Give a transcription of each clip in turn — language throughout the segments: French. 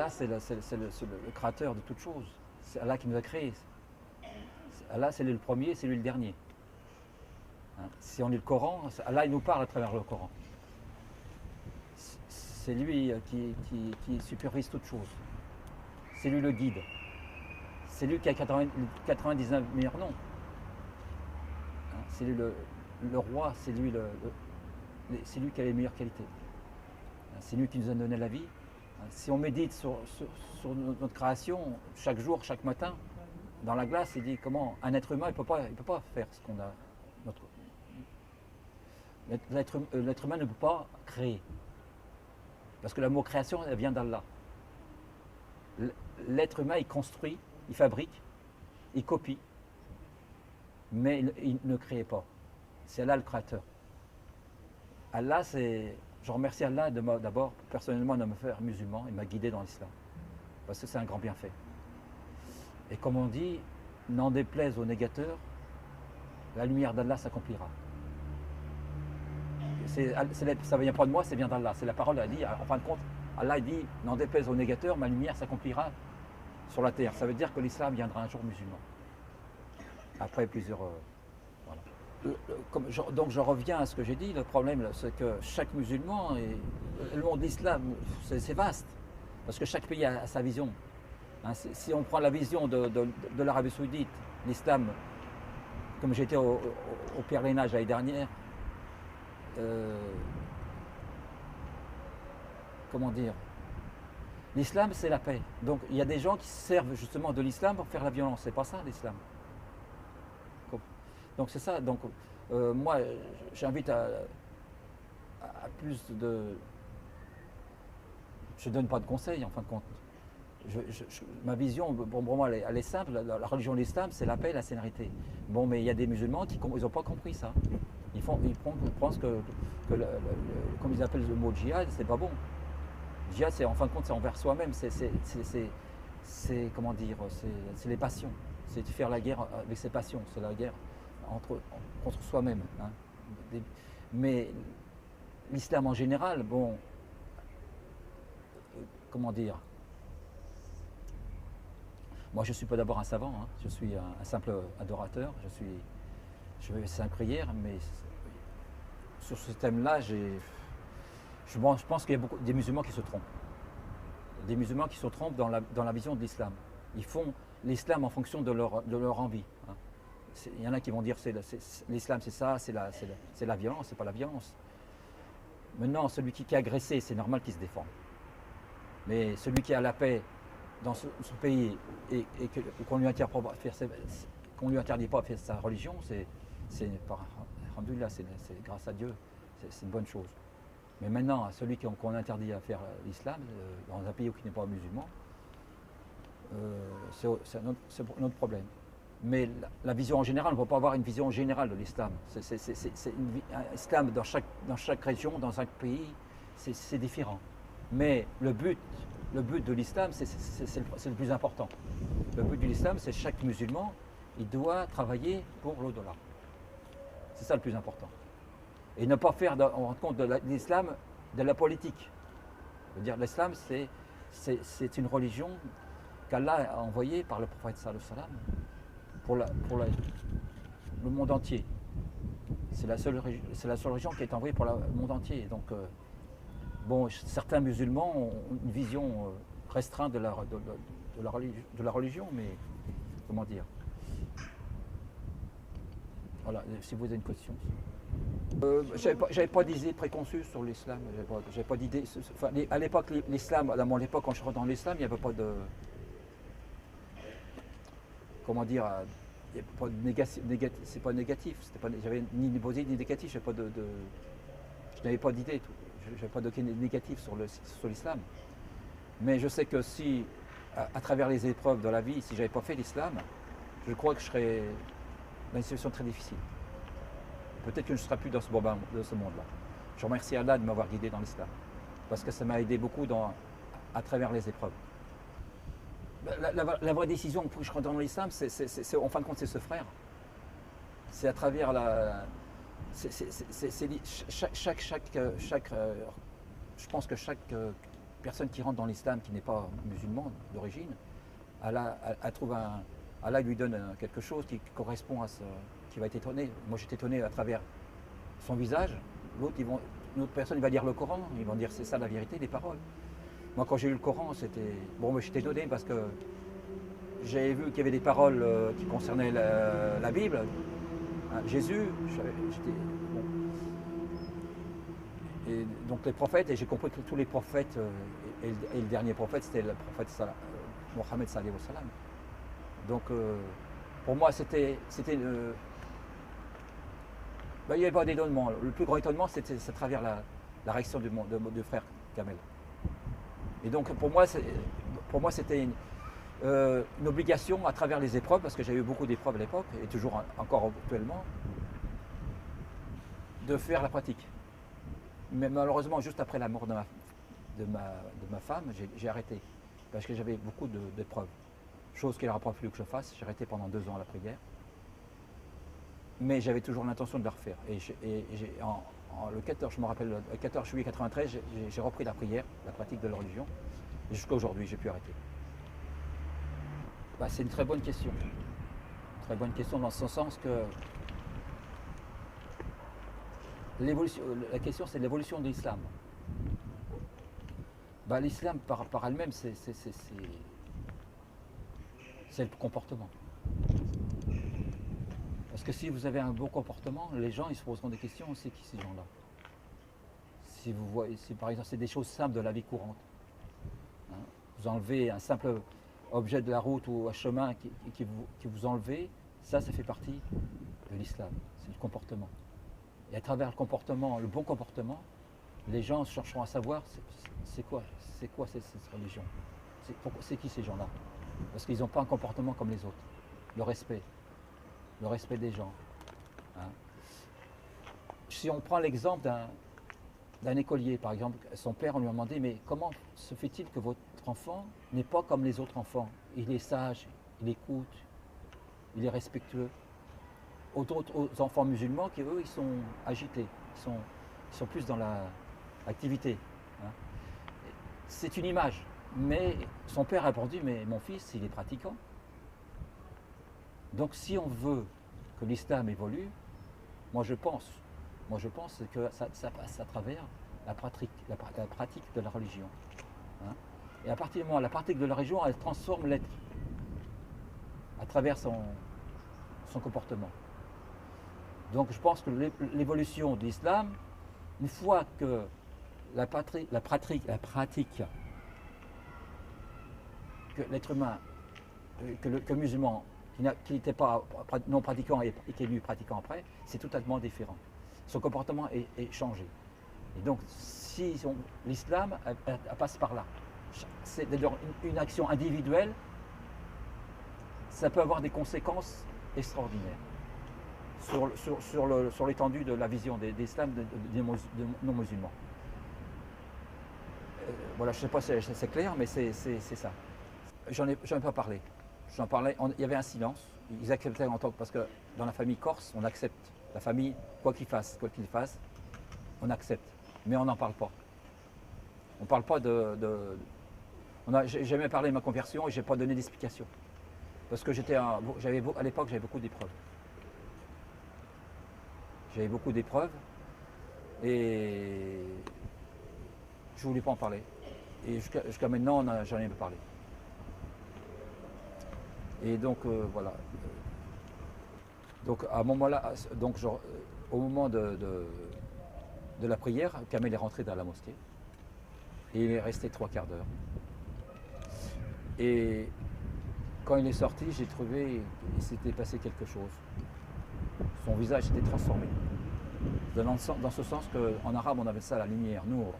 Allah, c'est le créateur de toutes choses. C'est Allah qui nous a créés. Allah, c'est lui le premier, c'est lui le dernier. Hein, si on lit le Coran, Allah, il nous parle à travers le Coran. C'est lui qui supervise toutes choses. C'est lui le guide. C'est lui qui a 99 meilleurs noms. Hein, c'est lui le roi, c'est lui qui a les meilleures qualités. Hein, c'est lui qui nous a donné la vie. Hein, si on médite sur notre création, chaque jour, chaque matin, dans la glace, il dit comment un être humain, il ne peut pas faire ce qu'on a. L'être humain ne peut pas créer. Parce que le mot création, elle vient d'Allah. L'être humain, il construit, il fabrique, il copie, mais il ne crée pas. C'est Allah le créateur. Allah, je remercie Allah d'abord, personnellement, de me faire musulman. Il m'a guidé dans l'islam. Parce que c'est un grand bienfait. Et comme on dit, n'en déplaise aux négateurs, la lumière d'Allah s'accomplira. Ça ne vient pas de moi, c'est bien d'Allah. C'est la parole, elle dit, en fin de compte, Allah dit, n'en déplaise aux négateurs, ma lumière s'accomplira sur la terre. Ça veut dire que l'islam viendra un jour musulman. Après plusieurs... voilà. Donc je reviens à ce que j'ai dit, le problème c'est que chaque musulman, et le monde de l'islam, c'est vaste. Parce que chaque pays a sa vision. Hein, si on prend la vision de l'Arabie Saoudite, l'islam, comme j'étais au pèlerinage l'année dernière, comment dire, l'islam c'est la paix. Donc il y a des gens qui servent justement de l'islam pour faire la violence. C'est pas ça l'islam. Donc c'est ça. Donc moi j'invite à plus de... Je ne donne pas de conseils en fin de compte. Ma vision, pour moi, elle est simple. La religion de l'islam, c'est la paix et la sérénité. Bon, mais il y a des musulmans qui n'ont pas compris ça. Ils pensent que comme ils appellent le mot djihad, c'est pas bon. Djihad, c'est en fin de compte, c'est envers soi-même. C'est comment dire, c'est les passions. C'est de faire la guerre avec ses passions. C'est la guerre contre soi-même. Hein. Mais l'islam en général, bon, comment dire. Moi, je ne suis pas d'abord un savant, hein. Je suis un simple adorateur, je fais 5 prières, mais sur ce thème-là, je pense qu'il y a beaucoup des musulmans qui se trompent. Des musulmans qui se trompent dans la vision de l'islam. Ils font l'islam en fonction de leur envie. Hein. Il y en a qui vont dire l'islam c'est ça, c'est la violence, c'est pas la violence. Maintenant, celui qui est agressé, c'est normal qu'il se défende. Mais celui qui a la paix dans ce pays et qu'on lui interdit pas de faire sa religion, alhamdoulilah, c'est grâce à Dieu, c'est une bonne chose. Mais maintenant, celui qu'on interdit à faire l'islam, dans un pays qui n'est pas musulman, c'est notre problème. Mais la vision en général, on ne peut pas avoir une vision générale de l'islam. C'est l'islam dans chaque région, dans chaque pays, c'est différent. Mais le but de l'islam, c'est le plus important. Le but de l'islam, c'est chaque musulman, il doit travailler pour l'au-delà. C'est ça le plus important. Et ne pas faire, en compte de l'islam, de la politique. Je veux dire, l'islam, c'est une religion qu'Allah a envoyée par le prophète sallallahu alayhi wa sallam pour le monde entier. C'est la seule religion qui est envoyée pour le monde entier. Donc, bon, certains musulmans ont une vision restreinte de la religion, mais comment dire. Voilà, si vous avez une question. J'avais pas d'idée préconçue sur l'islam. J'avais pas d'idée. Enfin, à l'époque, l'islam, à mon époque, quand je rentre dans l'islam, il n'y avait pas de. Comment dire, il n'y avait pas de négatif. C'est pas négatif. J'avais ni positif ni négatif. Je n'avais pas d'idée. Je n'avais pas de négatif sur l'islam. Mais je sais que si, à travers les épreuves de la vie, si je n'avais pas fait l'islam, je crois que je serais dans une situation très difficile. Peut-être que je ne serai plus dans ce monde-là. Je remercie Allah de m'avoir guidé dans l'islam. Parce que ça m'a aidé beaucoup à travers les épreuves. La vraie décision pour que je rentre dans l'islam, en fin de compte, c'est ce frère. C'est à travers je pense que chaque personne qui rentre dans l'islam, qui n'est pas musulman d'origine, Allah lui donne quelque chose qui correspond à ce, qui va être étonné. Moi j'étais étonné à travers son visage. Une autre personne va lire le Coran, ils vont dire c'est ça la vérité, les paroles. Moi quand j'ai lu le Coran, c'était... Bon, moi j'étais étonné parce que j'avais vu qu'il y avait des paroles qui concernaient la Bible, hein, Jésus, j'étais... Bon. Et donc les prophètes, et j'ai compris que tous les prophètes, et le dernier prophète, c'était le prophète Mohammed sallallahu alayhi wa sallam. Donc pour moi c'était ben, il n'y avait pas d'étonnement. Le plus grand étonnement c'était à travers la réaction du frère Kamel. Et donc pour moi c'était une obligation à travers les épreuves, parce que j'ai eu beaucoup d'épreuves à l'époque, et toujours encore actuellement, de faire la pratique. Mais malheureusement, juste après la mort de ma femme, j'ai arrêté, parce que j'avais beaucoup d'épreuves. Chose qu'il n'aura pas fallu que je fasse. J'ai arrêté pendant 2 ans la prière. Mais j'avais toujours l'intention de la refaire. Et le 14, je me rappelle, le 14 juillet 93, j'ai repris la prière, la pratique de la religion. Et jusqu'à aujourd'hui, j'ai pu arrêter. Bah, c'est une très bonne question. Très bonne question dans ce sens que la question c'est l'évolution de l'islam. Bah, l'islam par elle-même c'est le comportement. Parce que si vous avez un bon comportement, les gens ils se poseront des questions, c'est qui ces gens-là? Si vous voyez, si par exemple c'est des choses simples de la vie courante. Hein, vous enlevez un simple objet de la route ou un chemin qui vous enlevez, ça fait partie de l'islam, c'est le comportement. Et à travers le comportement, le bon comportement, les gens chercheront à savoir c'est quoi cette religion, c'est qui ces gens-là. Parce qu'ils n'ont pas un comportement comme les autres. Le respect des gens. Hein. Si on prend l'exemple d'un écolier, par exemple, son père, on lui a demandé, mais comment se fait-il que votre enfant n'est pas comme les autres enfants? Il est sage, il écoute, il est respectueux. Aux enfants musulmans qui, eux, ils sont agités, ils sont plus dans l'activité. Hein. C'est une image. Mais son père a répondu, mais mon fils, il est pratiquant. Donc si on veut que l'islam évolue, moi je pense que ça passe à travers la pratique de la religion. Hein. Et à partir du moment où la pratique de la religion, elle transforme l'être à travers son comportement. Donc je pense que l'évolution de l'islam, une fois que la pratique que l'être humain, que le musulman qui n'était pas non pratiquant et qui est devenu pratiquant après, c'est totalement différent. Son comportement est changé. Et donc, si l'islam passe par là, c'est une action individuelle, ça peut avoir des conséquences extraordinaires sur l'étendue de la vision des islams des non-musulmans. Voilà, je ne sais pas si c'est clair, mais c'est ça. J'en ai pas parlé. J'en parlais, il y avait un silence. Ils acceptaient en tant que, parce que dans la famille corse, on accepte. La famille, quoi qu'il fasse, on accepte. Mais on n'en parle pas. On ne parle pas j'ai jamais parlé de ma conversion et je n'ai pas donné d'explication. Parce que à l'époque, j'avais beaucoup d'épreuves. J'avais beaucoup d'épreuves et je ne voulais pas en parler. Et jusqu'à maintenant, j'en ai pas parlé. Et donc voilà. Donc à un moment-là, au moment de la prière, Kamel est rentré dans la mosquée et il est resté 3/4 d'heure. Et quand il est sorti, j'ai trouvé qu'il s'était passé quelque chose. Son visage s'était transformé. Dans ce sens qu'en arabe on appelle ça la lumière, nour.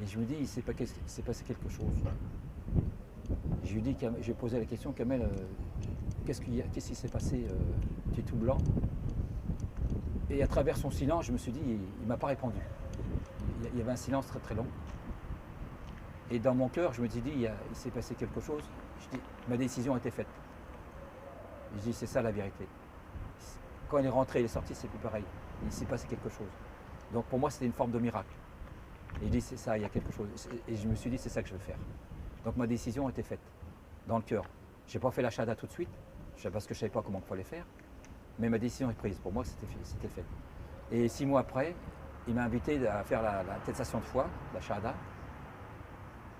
Et je me dis, il s'est passé quelque chose. J'ai posé la question, Kamel, qu'est-ce qui s'est passé? Tu es tout blanc. Et à travers son silence, je me suis dit, il ne m'a pas répondu. Il y avait un silence très très long. Et dans mon cœur, je me suis dit, il s'est passé quelque chose. Je dis, ma décision a été faite. Je dis, c'est ça la vérité. Quand il est rentré, il est sorti, c'est plus pareil. Il s'est passé quelque chose. Donc pour moi, c'était une forme de miracle. Et il dit, c'est ça, il y a quelque chose. Et je me suis dit, c'est ça que je veux faire. Donc ma décision était faite, dans le cœur. Je n'ai pas fait la shahada tout de suite, parce que je ne savais pas comment il fallait faire. Mais ma décision est prise. Pour moi, c'était fait. Et 6 mois après, il m'a invité à faire l'attestation de foi, la shahada,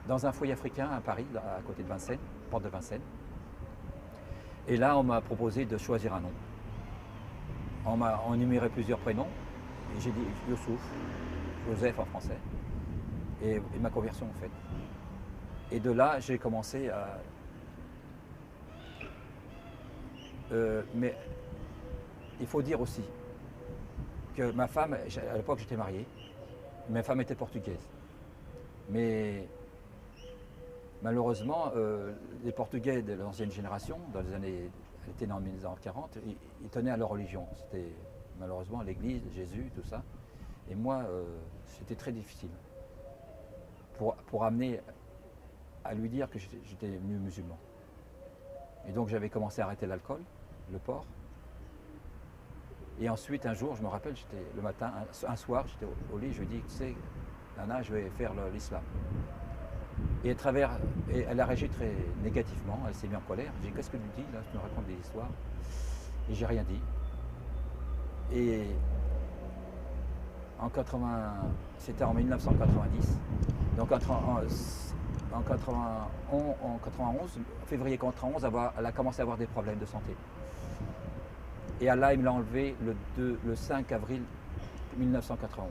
dans un foyer africain à Paris, à côté de Vincennes, porte de Vincennes. Et là, on m'a proposé de choisir un nom. On m'a énuméré plusieurs prénoms. Et j'ai dit Youssouf, Joseph en français. Et ma conversion en fait. Et de là, j'ai commencé à... mais il faut dire aussi que ma femme, à l'époque j'étais marié, ma femme était portugaise. Mais malheureusement, les Portugais de l'ancienne génération, dans les années, elle était née en 1940, ils tenaient à leur religion. C'était malheureusement l'Église, Jésus, tout ça. Et moi, c'était très difficile pour amener à lui dire que j'étais musulman. Et donc j'avais commencé à arrêter l'alcool, le porc. Et ensuite, un jour, je me rappelle, j'étais le matin, un soir, j'étais au lit, je lui ai dit, tu sais, Nana, je vais faire l'islam. Et elle a réagi très négativement, elle s'est mise en colère. J'ai dit, qu'est-ce que tu dis là, tu me racontes des histoires. Et j'ai rien dit. Et c'était en 1990, donc en 91, février 91, elle a commencé à avoir des problèmes de santé. Et Allah, il me l'a enlevé le 5 avril 1991.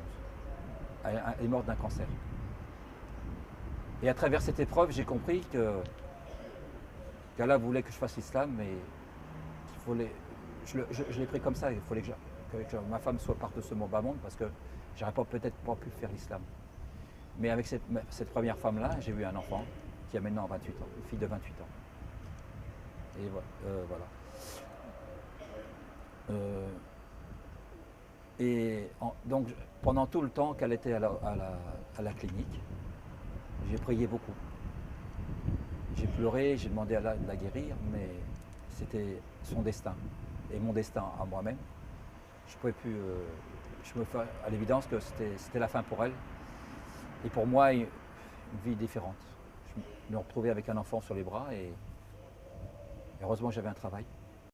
Elle est morte d'un cancer. Et à travers cette épreuve, j'ai compris qu'Allah voulait que je fasse l'islam, mais je l'ai pris comme ça. Il fallait que ma femme parte de ce bas monde parce que j'aurais peut-être pas pu faire l'islam. Mais avec cette première femme-là, j'ai eu un enfant qui a maintenant 28 ans, une fille de 28 ans. Et voilà. Donc pendant tout le temps qu'elle était à la clinique, j'ai prié beaucoup. J'ai pleuré, j'ai demandé à Allah de la guérir, mais c'était son destin et mon destin à moi-même. Je ne pouvais plus. Je me fais à l'évidence que c'était la fin pour elle. Et pour moi, une vie différente. Je me retrouvais avec un enfant sur les bras et heureusement j'avais un travail.